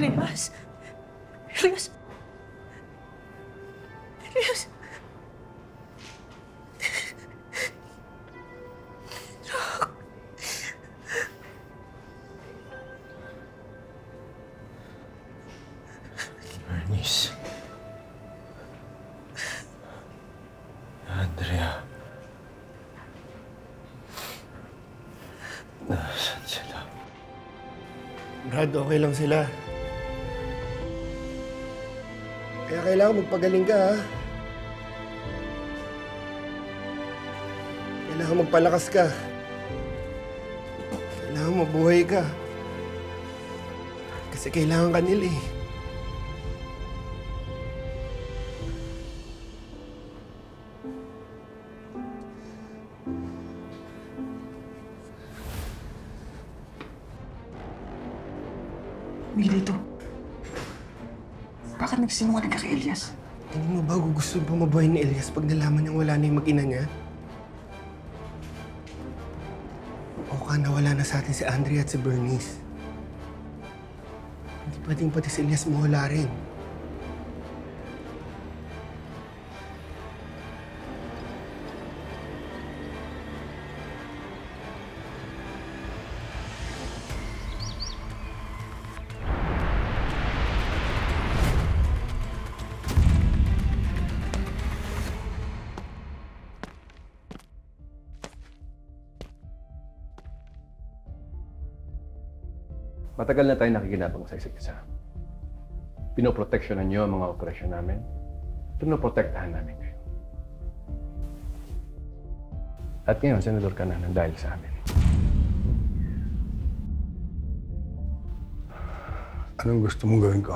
Elias! Elias! Elias! Bernice. Andrea. Nasaan sila? Brad, okay lang sila. Kaya kailangan magpagaling ka, ha? Kailangan magpalakas ka. Kailangan mabuhay ka. Kasi kailangan ka nila, eh. Milito. Bakit nagsinungaling ka kay Elias? Hindi mo ba gusto pa mabuhay ni Elias pag nalaman niyang wala na yung mag-ina niya? O ka nawala na sa atin si Andrea at si Bernice. Hindi pwedeng pati si Elias mawala rin. Matagal na tayo nakikinabang sa isa't isa. Pinoproteksyonan niyo ang mga operasyon namin. Pinoprotektahan namin kayo. At ngayon, senador ka na ng dahil sa amin. Anong gusto mong gawin ko?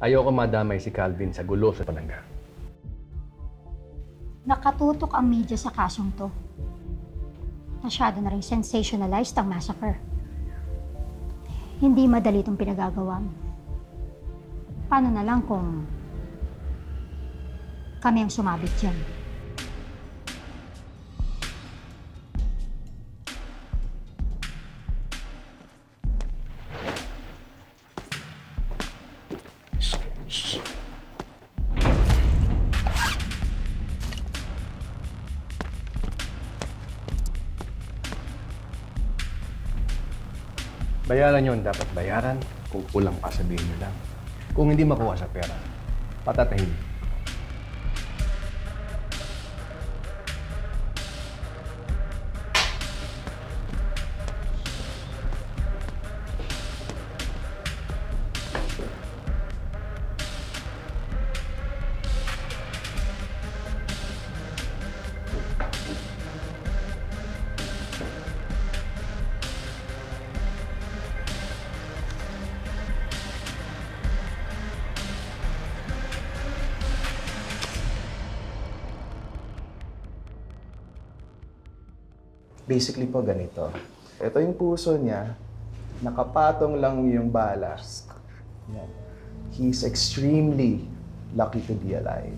Ayoko madamay si Calvin sa gulo sa Palangga. Nakatutok ang media sa kasong to. Masyado na rin sensationalized ang massacre. Hindi madali itong pinagagawa mo. Paano na lang kung kami ang sumabit dyan? Bayaran yun dapat bayaran. Kung kulang pa, sabihin nyo lang. Kung hindi makuha sa pera, patatahin. Basically po ganito. Ito yung puso niya, nakapatong lang yung bala. Yan. He's extremely lucky to be alive.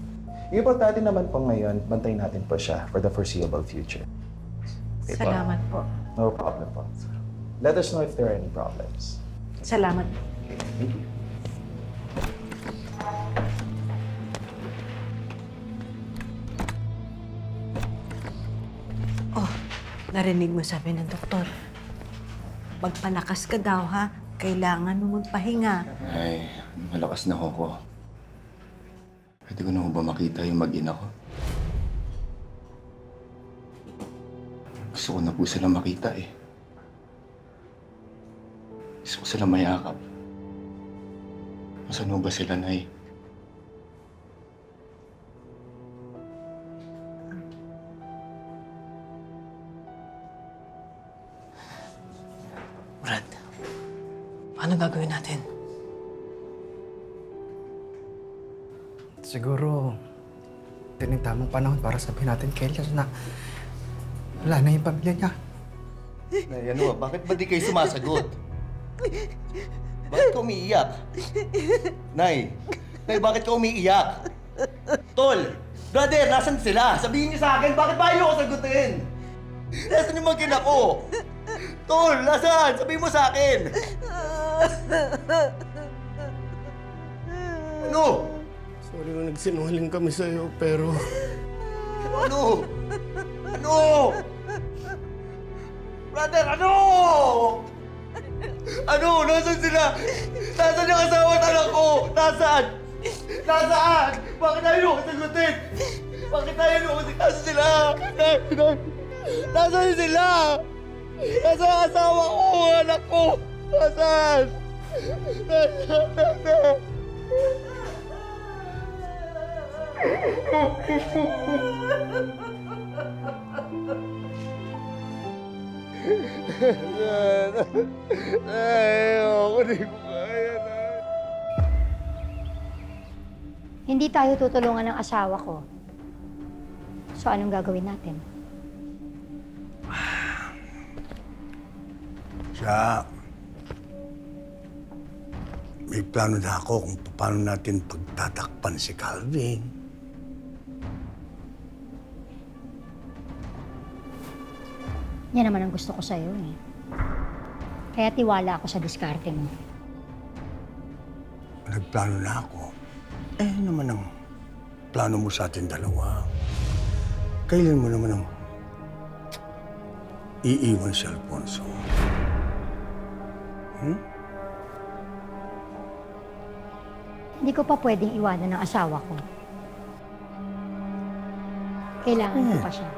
Yung importante naman po ngayon, bantayin natin po siya for the foreseeable future. Okay, Salamat po. No problem po. Let us know if there are any problems. Salamat. Okay, thank you. Narinig mo sabi ng doktor. Magpalakas ka daw, ha? Kailangan mo magpahinga. Ay, malakas na ako. Pwede ko na ba makita yung mag-ina ko? Gusto ko na po sila makita eh. Gusto ko sila mayakap. Nasaan ba sila, Nay? Brad, paano gagawin natin? Siguro, ito yung tamang panahon para sabihin natin kay Elias na wala na yung pamilya niya. Nay, ano ba? Bakit ba di kayo sumasagot? Bakit ka umiiyak? Nay, bakit ka umiiyak? Tol! Brother, nasan sila? Sabihin niyo sa akin, bakit ba ayaw ko sagutin? Nasaan yung mag-ina ko? Tol, nasaan? Sabihin mo sa akin! Ano? Sorry kung nagsinungaling kami sa'yo, pero... Ano? Ano? Brother, ano? Ano? Nasaan sila? Nasaan yung asawa at anak ko? Nasaan? Nasaan? Bakit tayo nyo kasagutin? Bakit tayo nyo kasagutin? Nasaan sila? Nasaan sila? Nasaan ang asawa ko? Anak ko? Nasaan? Nasaan? Ayoko, di ko kaya na. Hindi tayo tutulungan ng asawa ko. So anong gagawin natin? May plano na ako kung paano natin pagtatakpan si Calvin. Yan naman ang gusto ko sa'yo eh. Kaya tiwala ako sa diskarte mo. Nagplano na ako. Eh, ano naman ang plano mo sa atin dalawa? Kailan mo naman ang iiwan si Alfonso? Hindi ko pa pwedeng iwanan ng asawa ko. Kailangan ko pa siya.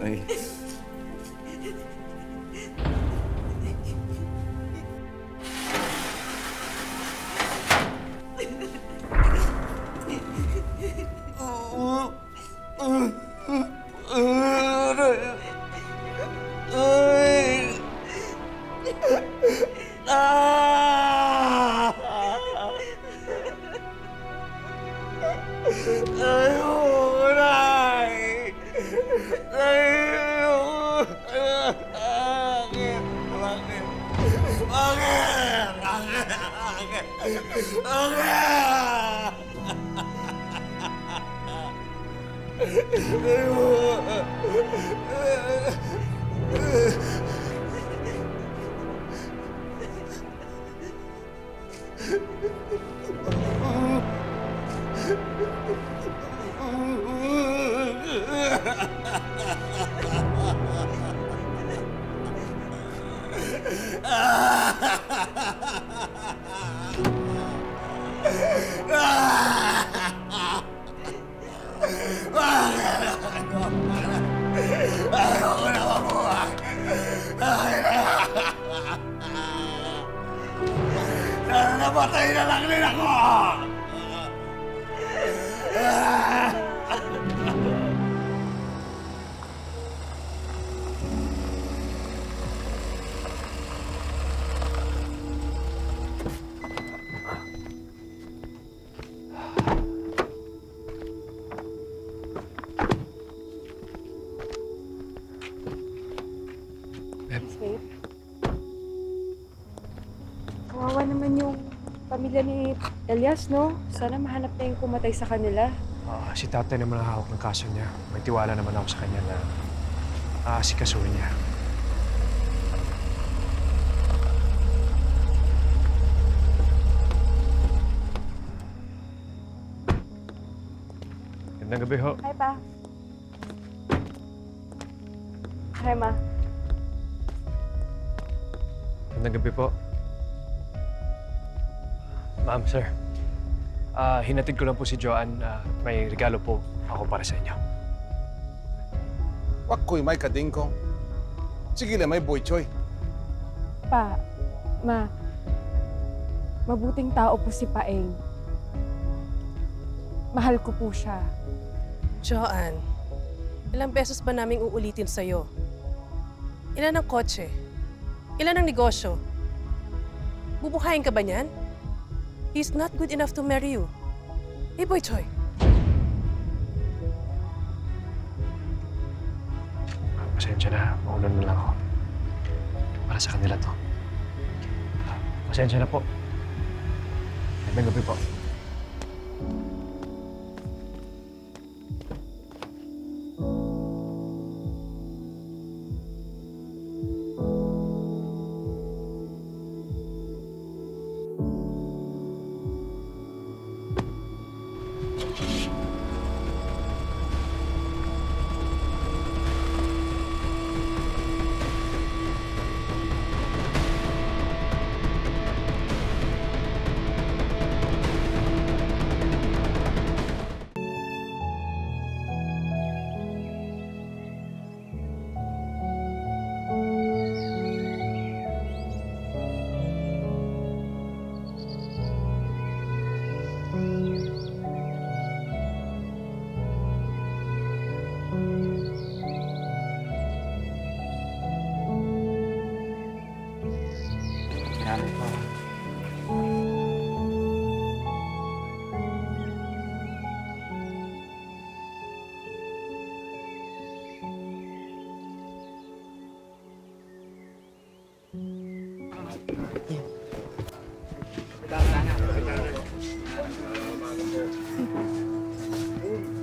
Nay. Namatay na lang din ako! Kawawa naman yung pamilya ni Elias, no? Sana mahanap na yung pumatay sa kanila. Si tatay naman ang hawak ng kaso niya. May tiwala naman ako sa kanya na aasikasuhin niya. Gandang gabi ho. Hi, Pa. Hi, Ma. Gandang gabi po. Ma'am, sir. Hinatid ko lang po si Joanne. May regalo po ako para sa inyo. Wakoy may kadingkong. Sige lang may boy choy. Pa, mabuting tao po si Paeng. Mahal ko po siya. Joanne, ilang beses ba naming uulitin sa'yo? Ilan ang kotse? Ilan ang negosyo? Bubuhayin ka ba niyan? He's not good enough to marry you. Hey, Boy Choy. Pasensya na. Maulan na lang ako. Para sa kanila to. Pasensya na po. Magandang gabi po.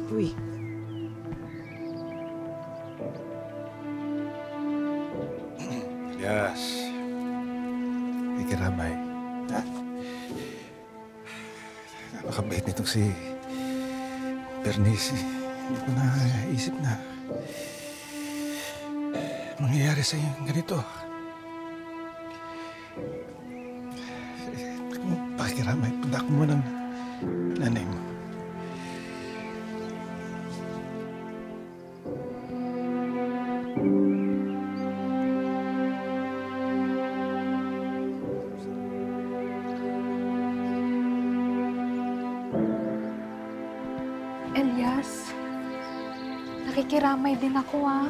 Uy. Yes. Ikiramay. Ha? Napakabait nitong si Bernice. Hindi ko naisip na mangyayari sa iyo ganito. Pakiramay, punta ko muna ng nanay mo. Elias, nakikiramay din ako ah.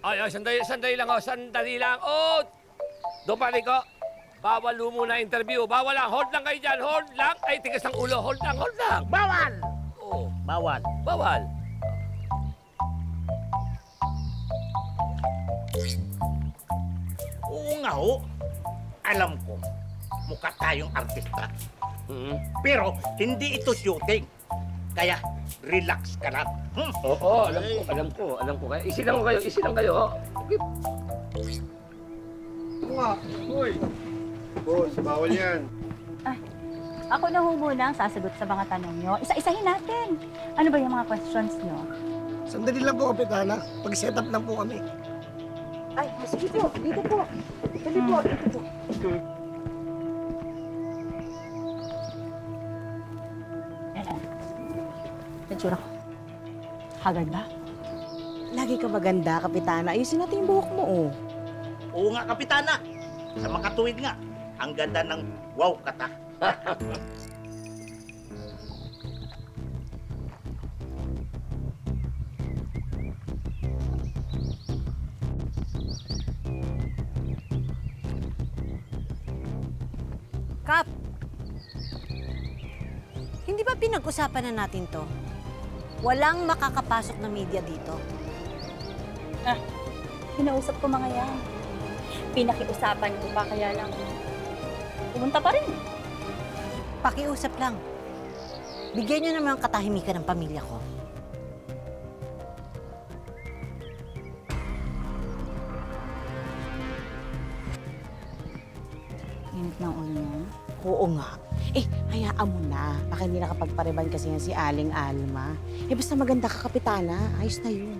Ay, sandali lang, sandali lang. Oh! Doon pare ko. Bawal muna interview. Bawal lang. Hold lang kayo dyan. Hold lang. Ay, tigas ng ulo. Hold lang, hold lang. Bawal! Oh. Bawal. Bawal. Oo nga ho. Alam ko, mukha tayong artista. Pero hindi ito shooting. Kaya, relax ka lang. Oo, alam ko. Kaya isilang kayo. Oh. Okay. Hoy! Boss, bawal yan. Ako na ho muna ang sasagot sa mga tanong nyo. Isa-isahin natin. Ano ba yung mga questions nyo? Sandali lang po, Kapitana. Pag-set up lang po kami. Ay, sige po. Dito po. Dito po. Dito po. Natsura ko. Hagad ba? Lagi ka maganda, Kapitana. Ayusin natin yung buhok mo, oh. Oo nga, Kapitana. Sa makatuwid nga, ang ganda ng wow kata. Kap! Hindi ba pinag-usapan na natin to? Walang makakapasok na media dito. Kinausap ko mga yan. Pinakiusapan ko pa kaya lang. Pumunta pa rin. Pakiusap lang. Bigyan niyo naman ang katahimikan ng pamilya ko. Init ng ulo niya. Oo nga. Hayaan mo na. Baka hindi nakapagpariban kasi yan si Aling Alma. Basta maganda ka, Kapitana. Ayos na yun.